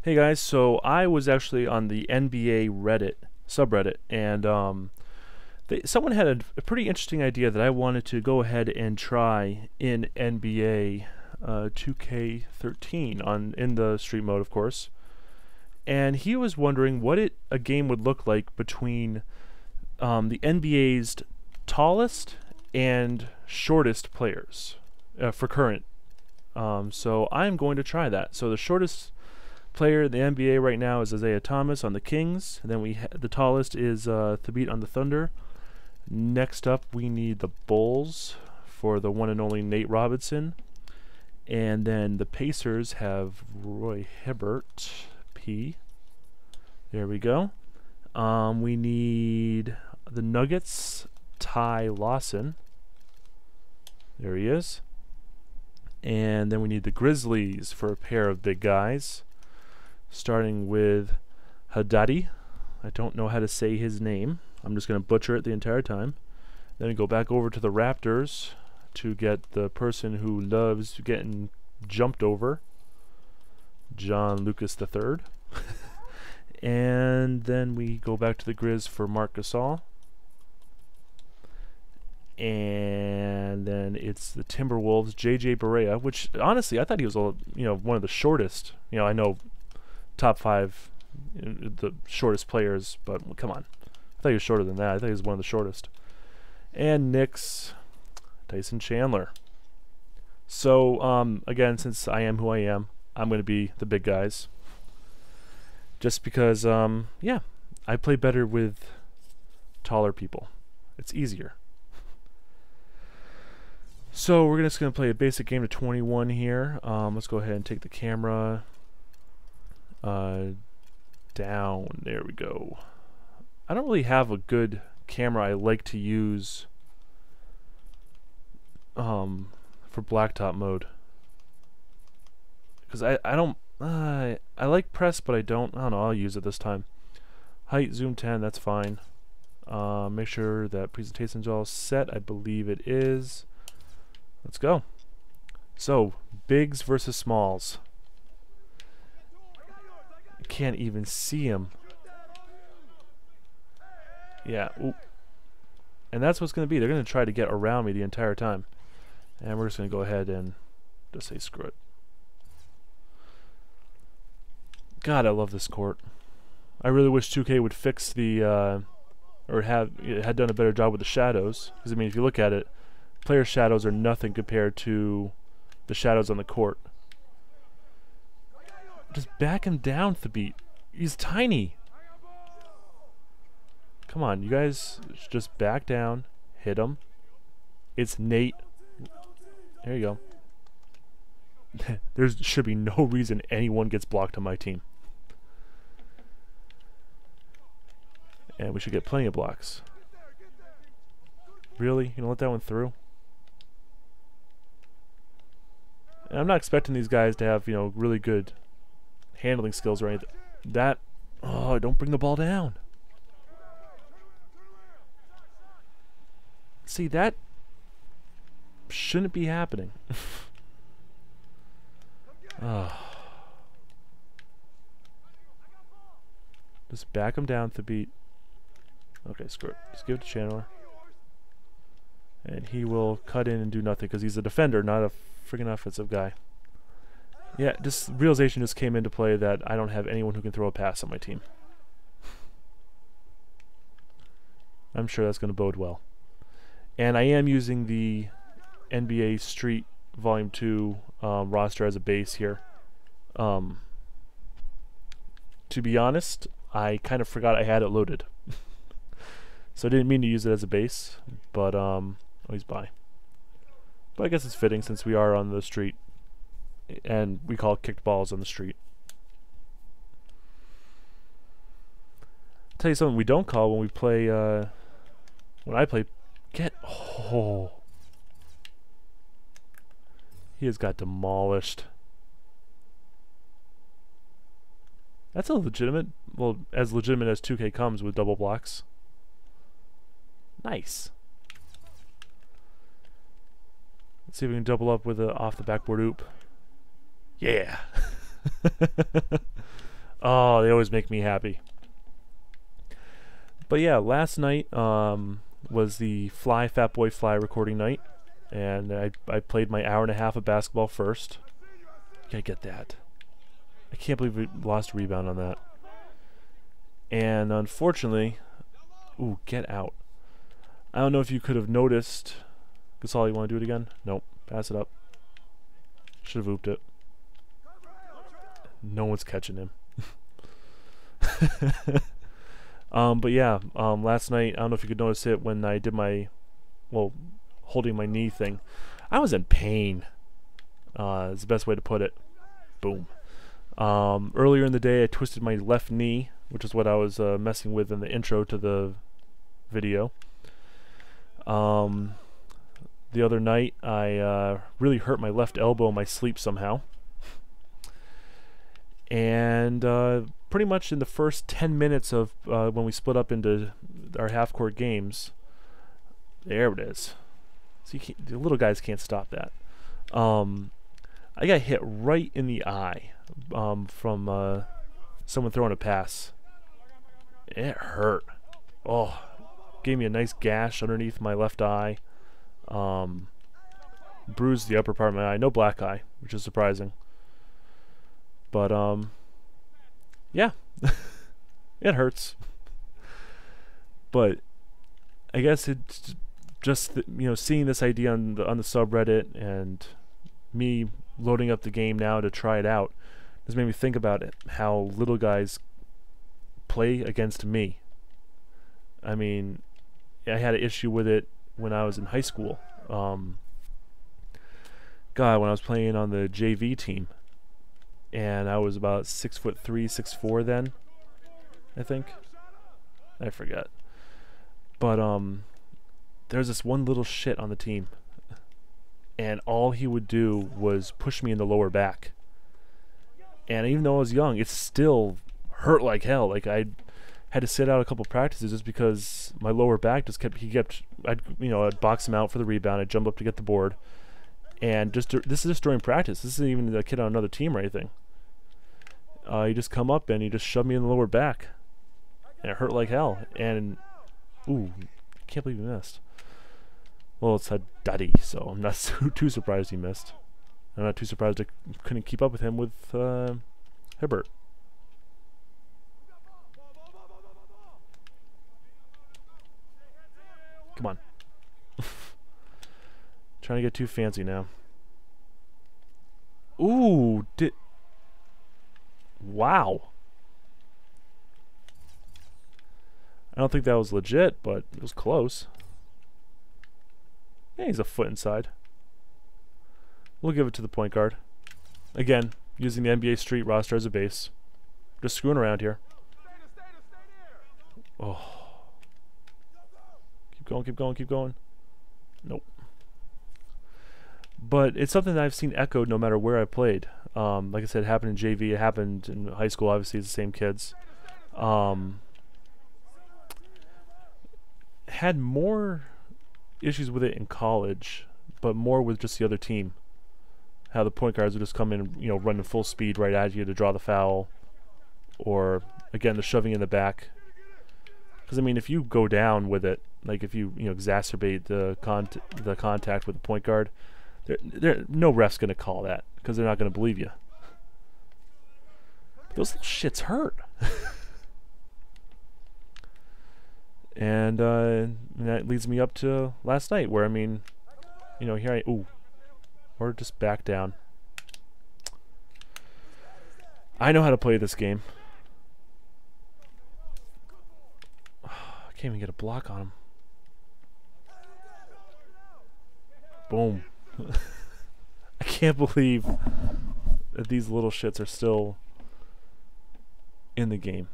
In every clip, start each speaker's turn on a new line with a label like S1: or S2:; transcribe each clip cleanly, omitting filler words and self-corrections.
S1: Hey guys, so I was actually on the NBA Reddit subreddit, and someone had a pretty interesting idea that I wanted to go ahead and try in NBA 2K13 in the street mode, of course. And he was wondering what a game would look like between the NBA's tallest and shortest players for current. So I'm going to try that. So the shortest player in the NBA right now is Isaiah Thomas on the Kings. And then the tallest is Thabeet on the Thunder. Next up, we need the Bulls for the one and only Nate Robinson. And then the Pacers have Roy Hibbert, P. There we go. We need the Nuggets, Lawson. There he is. And then we need the Grizzlies for a pair of big guys, starting with Haddadi. I don't know how to say his name. I'm just going to butcher it the entire time. Then we go back over to the Raptors to get the person who loves getting jumped over, John Lucas III. And then we go back to the Grizz for Marc Gasol. And then it's the Timberwolves, Barea, which honestly I thought he was one of the shortest. I know top 5 the shortest players, but come on, I thought he was shorter than that. I thought he was one of the shortest. And Knicks, Tyson, Chandler. So again, since I am who I am, I'm going to be the big guys. Just because, yeah, I play better with taller people. It's easier. So we're just going to play a basic game of 21 here. Let's go ahead and take the camera down. There we go. I don't really have a good camera I like to use for Blacktop mode. Because I don't... I like press, but I don't know, I'll use it this time. Height, zoom 10, that's fine. Make sure that presentation's all set. I believe it is. Let's go. So, bigs versus smalls. I can't even see him. Yeah. Ooh. And that's what's going to be. They're going to try to get around me the entire time. And we're just going to go ahead and just say screw it. God, I love this court. I really wish 2K would fix the, or had done a better job with the shadows. Because, I mean, if you look at it, player shadows are nothing compared to the shadows on the court. Just back him down, Thabeet. He's tiny. Come on, you guys just back down. Hit him. It's Nate. There you go. There should be no reason anyone gets blocked on my team. And we should get plenty of blocks. Really? You gonna let that one through? And I'm not expecting these guys to have, really good handling skills or anything. Oh, don't bring the ball down. See, that shouldn't be happening. Just back him down, Thabeet. Okay, screw it. Just give it to Chandler. And he will cut in and do nothing because he's a defender, not a freaking offensive guy. Yeah, this realization just came into play that I don't have anyone who can throw a pass on my team. I'm sure that's going to bode well. And I am using the NBA Street Volume 2 roster as a base here. To be honest, I kind of forgot I had it loaded. So I didn't mean to use it as a base, but oh, he's by. But I guess it's fitting since we are on the street, and we call kicked balls on the street. I'll tell you something we don't call when we play, when I play, oh. He has got demolished. That's a legitimate, well, as legitimate as 2K comes with double blocks. Nice. Let's see if we can double up with a off the backboard oop. Yeah. Oh, they always make me happy. But yeah, last night was the Fat Boy Fly recording night, and I played my hour and a half of basketball first. You gotta get that. I can't believe we lost a rebound on that. And unfortunately, ooh, get out. I don't know if you could have noticed. Gasol, you want to do it again? Nope. Pass it up. Should have ooped it. No one's catching him. But yeah, last night, I don't know if you could notice it when I did my, well, holding my knee thing. I was in pain. Is the best way to put it. Boom. Earlier in the day, I twisted my left knee, which is what I was messing with in the intro to the video. The other night, I really hurt my left elbow in my sleep somehow. And pretty much in the first 10 minutes of when we split up into our half-court games, there it is. So the little guys can't stop that. I got hit right in the eye from someone throwing a pass. It hurt. Oh, gave me a nice gash underneath my left eye. Bruised the upper part of my eye. No black eye, which is surprising. But yeah, it hurts. But I guess it's just seeing this idea on the subreddit and me loading up the game now to try it out has made me think about it. How little guys play against me. I mean, I had an issue with it when I was in high school. When I was playing on the JV team. And I was about 6'3", 6'4" then, I think. I forget. But there's this one little shit on the team, and all he would do was push me in the lower back. And even though I was young, it still hurt like hell. Like I had to sit out a couple practices just because my lower back just kept. I'd box him out for the rebound. I'd jump up to get the board. And this is just during practice. This isn't even a kid on another team or anything. You just come up and you just shove me in the lower back. And it hurt like hell. And, ooh, can't believe he missed. Well, it's Haddadi, so I'm not too surprised he missed. I'm not too surprised I couldn't keep up with him with Hibbert. Come on. Trying to get too fancy now. Ooh, wow. I don't think that was legit, but it was close. Yeah, he's a foot inside. We'll give it to the point guard. Again, using the NBA Street roster as a base. Just screwing around here. Oh. Keep going, keep going, keep going. Nope. But it's something that I've seen echoed no matter where I played. Like I said, it happened in JV, it happened in high school, obviously it's the same kids. Had more issues with it in college, but more with just the other team. How the point guards would just come in, running full speed right at you to draw the foul. Or, again, the shoving in the back. Because, I mean, if you go down with it, like if you, exacerbate the contact with the point guard, no ref's going to call that because they're not going to believe you. But those little shits hurt. And that leads me up to last night where, I mean, here or just back down. I know how to play this game. I can't even get a block on him. Boom. I can't believe that these little shits are still in the game.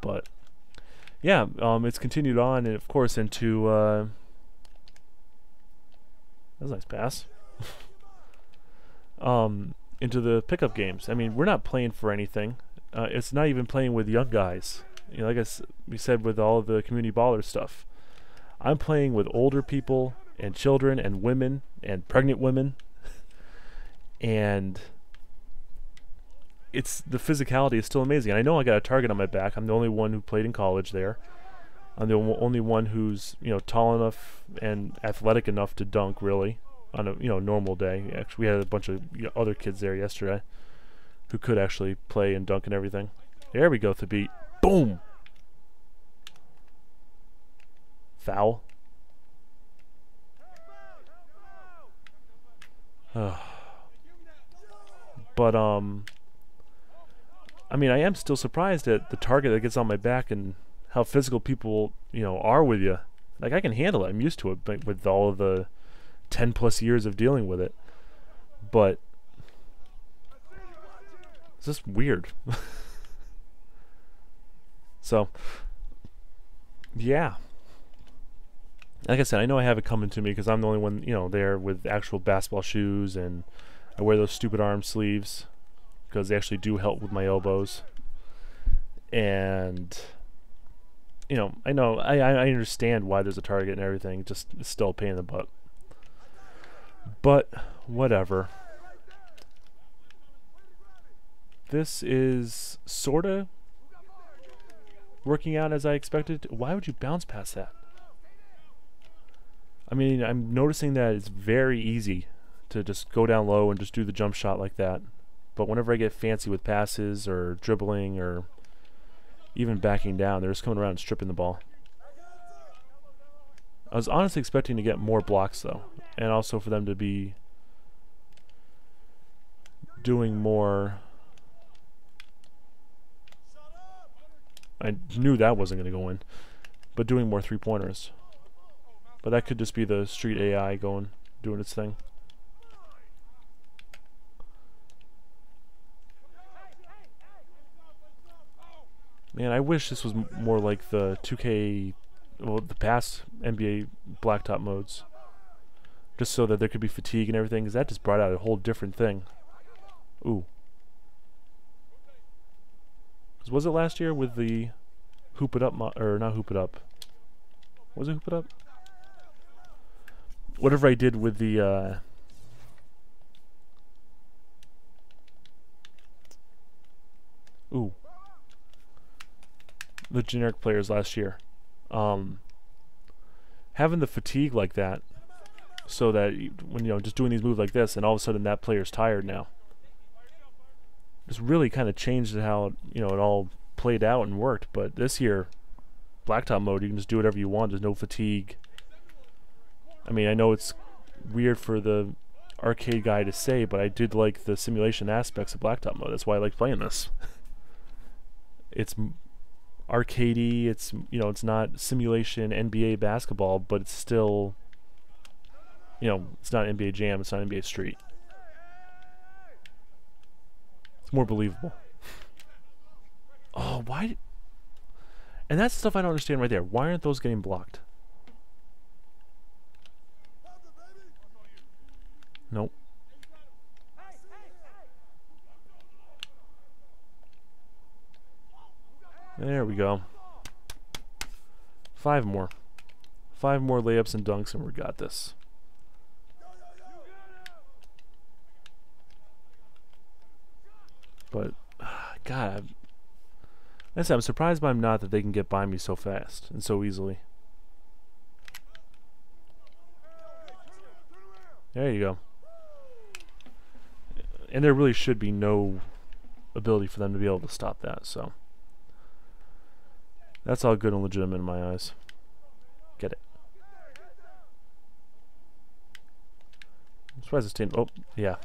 S1: But yeah, it's continued on, and of course into that's a nice pass. Into the pickup games. I mean, we're not playing for anything. It's not even playing with young guys. Like we said with all of the community baller stuff. I'm playing with older people and children and women and pregnant women. and it's the physicality is still amazing. I know I got a target on my back. I'm the only one who played in college there. I'm the only one who's, you know, tall enough and athletic enough to dunk, really, on a, you know, normal day. Actually, we had a bunch of, you know, other kids there yesterday who could actually play and dunk and everything. There we go, Thabeet. Boom! Foul. But, I mean, I am still surprised at the target that gets on my back and how physical people, you know, are with you. Like, I can handle it. I'm used to it, but with all of the 10 plus years of dealing with it. But it's just weird. So, yeah. Like I said, I know I have it coming to me because I'm the only one, you know, there with actual basketball shoes, and I wear those stupid arm sleeves because they actually do help with my elbows. And you know, I understand why there's a target and everything. Just it's still a pain in the butt. But whatever. This is sorta working out as I expected. Why would you bounce past that? I mean, I'm noticing that it's very easy to just go down low and just do the jump shot like that. But whenever I get fancy with passes or dribbling or even backing down, they're just coming around and stripping the ball. I was honestly expecting to get more blocks, though, and also for them to be doing more. I knew that wasn't going to go in, but doing more three-pointers. But that could just be the street AI doing its thing. Man, I wish this was more like the 2K, well, the past NBA Blacktop modes. Just so that there could be fatigue and everything, because that just brought out a whole different thing. Ooh. Because was it last year with the Hoop It Up, or not Hoop It Up? Was it Hoop It Up? Whatever I did with the, ooh. The generic players last year, having the fatigue like that, so that when, you know, just doing these moves like this, and all of a sudden that player's tired now, just really kind of changed how, you know, it all played out and worked. But this year, Blacktop mode, you can just do whatever you want. There's no fatigue. I mean, I know it's weird for the arcade guy to say, but I did like the simulation aspects of Blacktop mode. That's why I like playing this. It's arcadey, it's, you know, it's not simulation NBA basketball, but it's still, you know, it's not NBA Jam, it's not NBA Street. It's more believable. Oh, why? And that's stuff I don't understand right there. Why aren't those getting blocked? Nope. There we go. 5 more. 5 more layups and dunks and we got this. But, God, I'm surprised by them not that they can get by me so fast and so easily. There you go. And there really should be no ability for them to be able to stop that, so. That's all good and legitimate in my eyes. Get it. I'm surprised I stayed. Oh, yeah.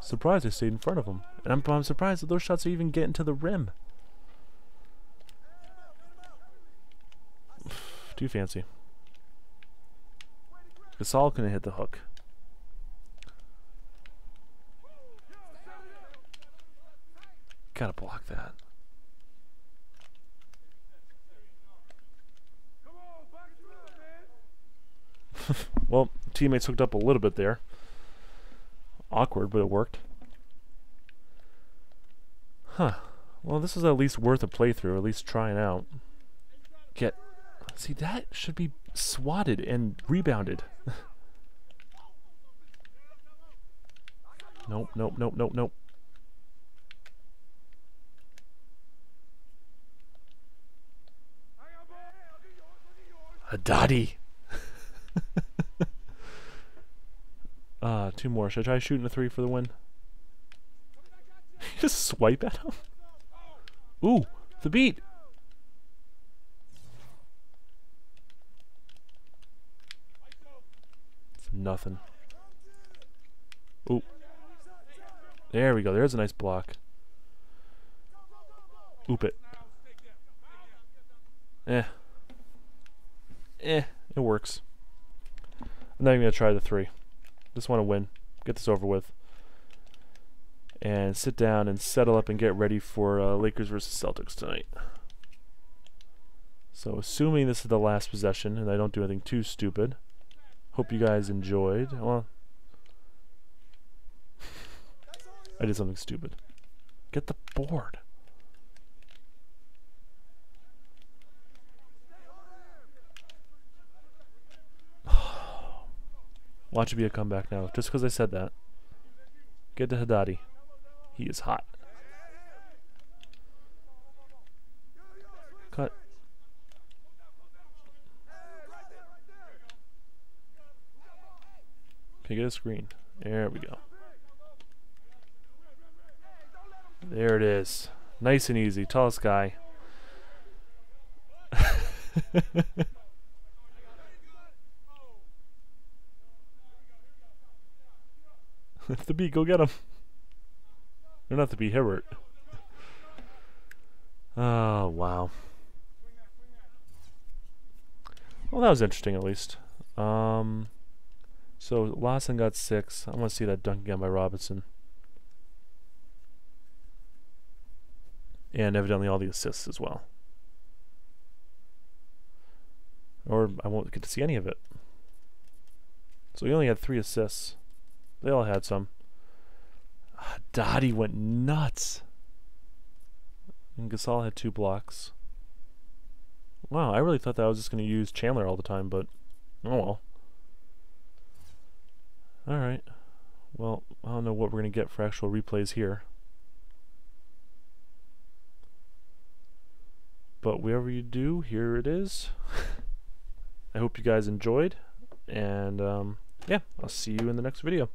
S1: Surprised I stayed in front of him. And I'm surprised that those shots are even getting to the rim. Too fancy. Gasol couldn't hit the hook. Gotta block that. Well, teammates hooked up a little bit there. Awkward, but it worked. Huh. Well, this is at least worth a playthrough, at least trying out. See, that should be swatted and rebounded. Nope, nope, nope, nope, nope. Haddadi. Two more. Should I try shooting a 3 for the win? Just swipe at him. Ooh, Thabeet. It's nothing. Ooh. There we go. There's a nice block. Oop it. It works. I'm not even going to try the 3. Just want to win. Get this over with. And sit down and settle up and get ready for Lakers versus Celtics tonight. So assuming this is the last possession and I don't do anything too stupid. Hope you guys enjoyed. Well, I did something stupid. Get the board. Watch it be a comeback now, just because I said that. Get to Haddadi. He is hot. Cut. Okay, get a screen. There we go. There it is. Nice and easy. Tallest guy. Thabeet, go get him. Or not Thabeet, Hibbert. Oh, wow. Well, that was interesting at least. So Lawson got 6. I want to see that dunk again by Robinson. And evidently all the assists as well. Or I won't get to see any of it. So he only had 3 assists. They all had some. Haddadi went nuts. And Gasol had 2 blocks. Wow, I really thought that I was just going to use Chandler all the time, but oh well. Alright. Well, I don't know what we're going to get for actual replays here. But whatever you do, here it is. I hope you guys enjoyed. And yeah, I'll see you in the next video.